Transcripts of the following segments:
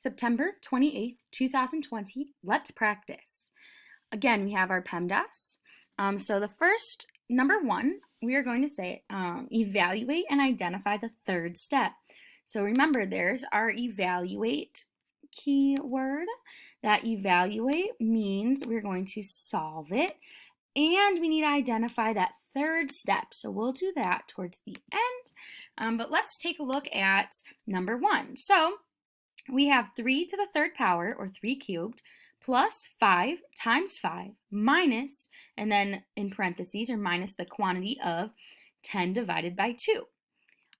September 28th, 2020. Let's practice. Again, we have our PEMDAS. So the first, number one, we are going to say evaluate and identify the third step. So remember, there's our evaluate keyword. That evaluate means we're going to solve it, and we need to identify that third step. So we'll do that towards the end. But let's take a look at number one. So we have 3 to the third power, or 3 cubed, plus 5 times 5 minus, and then in parentheses, or minus the quantity of 10 divided by 2.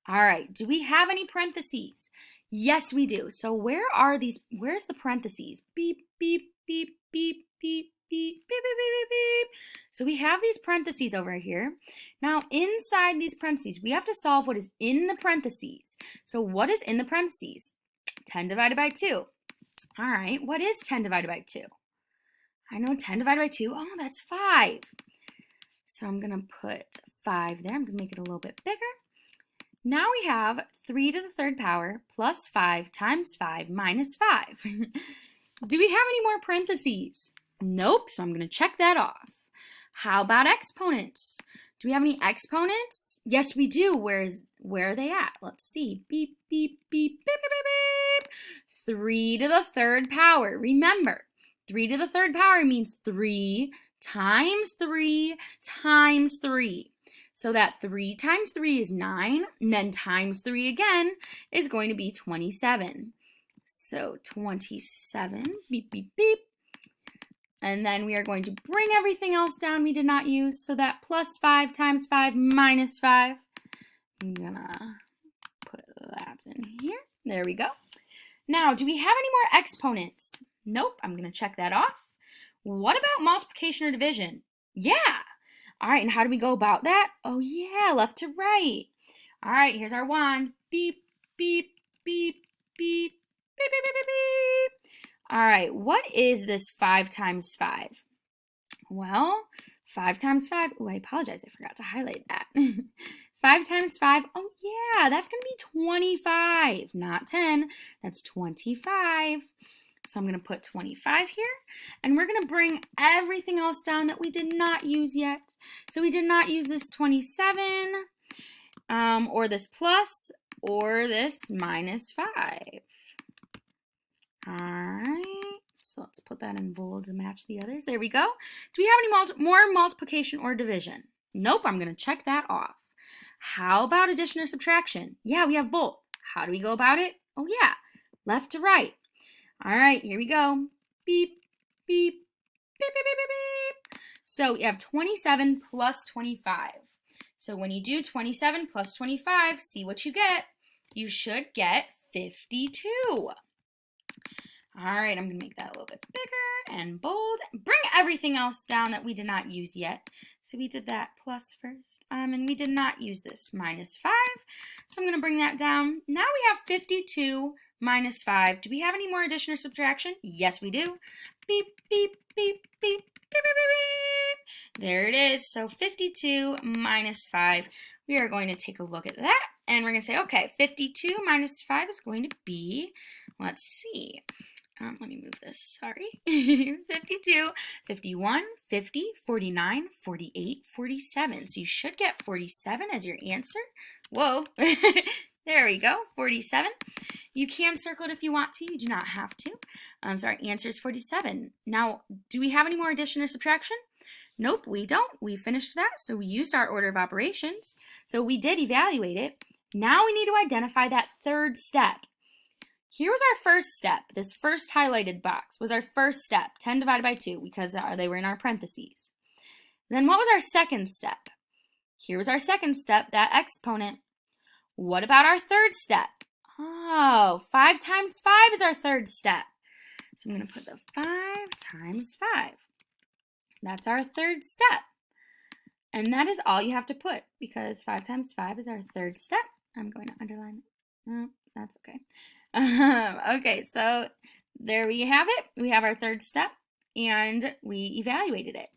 All right, do we have any parentheses? Yes, we do. So where are these? Where's the parentheses? Beep, beep, beep, beep, beep, beep, beep, beep, beep, beep. So we have these parentheses over here. Now, inside these parentheses, we have to solve what is in the parentheses. So what is in the parentheses? 10 divided by 2. All right, what is 10 divided by 2? I know 10 divided by 2, oh, that's 5. So I'm gonna put 5 there. I'm gonna make it a little bit bigger. Now we have 3 to the third power plus 5 times 5 minus 5. Do we have any more parentheses? Nope, so I'm gonna check that off. How about exponents? Do we have any exponents? Yes, we do. Where are they at? Let's see. Beep, beep, beep, beep, beep, beep, beep. 3 to the third power. Remember, 3 to the third power means 3 times 3 times 3. So that 3 times 3 is 9, and then times 3 again is going to be 27. So 27, beep, beep, beep. And then we are going to bring everything else down we did not use. So that plus 5 times 5 minus 5. I'm gonna put that in here. There we go. Now, do we have any more exponents? Nope, I'm gonna check that off. What about multiplication or division? Yeah. All right, and how do we go about that? Oh yeah, left to right. All right, here's our wand. Beep, beep, beep, beep, beep, beep, beep, beep, beep. All right, what is this 5 times 5? Well, 5 times 5, oh, I apologize, I forgot to highlight that. 5 times 5, oh yeah, that's gonna be 25, not 10, that's 25. So I'm gonna put 25 here, and we're gonna bring everything else down that we did not use yet. So we did not use this 27, or this plus, or this minus 5. All right, so let's put that in bold to match the others. There we go. Do we have any more multiplication or division? Nope, I'm gonna check that off. How about addition or subtraction? Yeah, we have both. How do we go about it? Oh yeah, left to right. All right, here we go. Beep, beep, beep, beep, beep, beep, beep. So we have 27 plus 25. So when you do 27 plus 25, see what you get. You should get 52. All right, I'm gonna make that a little bit bigger and bold. Bring everything else down that we did not use yet. So we did that plus first, and we did not use this minus 5. So I'm gonna bring that down. Now we have 52 minus 5. Do we have any more addition or subtraction? Yes, we do. Beep, beep, beep, beep, beep, beep, beep, beep. There it is. So 52 minus 5. We are going to take a look at that, and we're going to say, okay, 52 minus 5 is going to be, let's see. Let me move this, sorry. 52, 51, 50, 49, 48, 47. So you should get 47 as your answer. Whoa. There we go, 47. You can circle it if you want to. You do not have to. So our answer is 47. Now, do we have any more addition or subtraction? Nope, we don't. We finished that, so we used our order of operations. So we did evaluate it. Now we need to identify that third step. Here was our first step. This first highlighted box was our first step, 10 divided by 2, because they were in our parentheses. Then what was our second step? Here was our second step, that exponent. What about our third step? Oh, 5 times 5 is our third step. So I'm going to put the 5 times 5. That's our third step. And that is all you have to put, because 5 times 5 is our third step. I'm going to underline it. Oh, that's okay. Okay, so there we have it. We have our third step, and we evaluated it.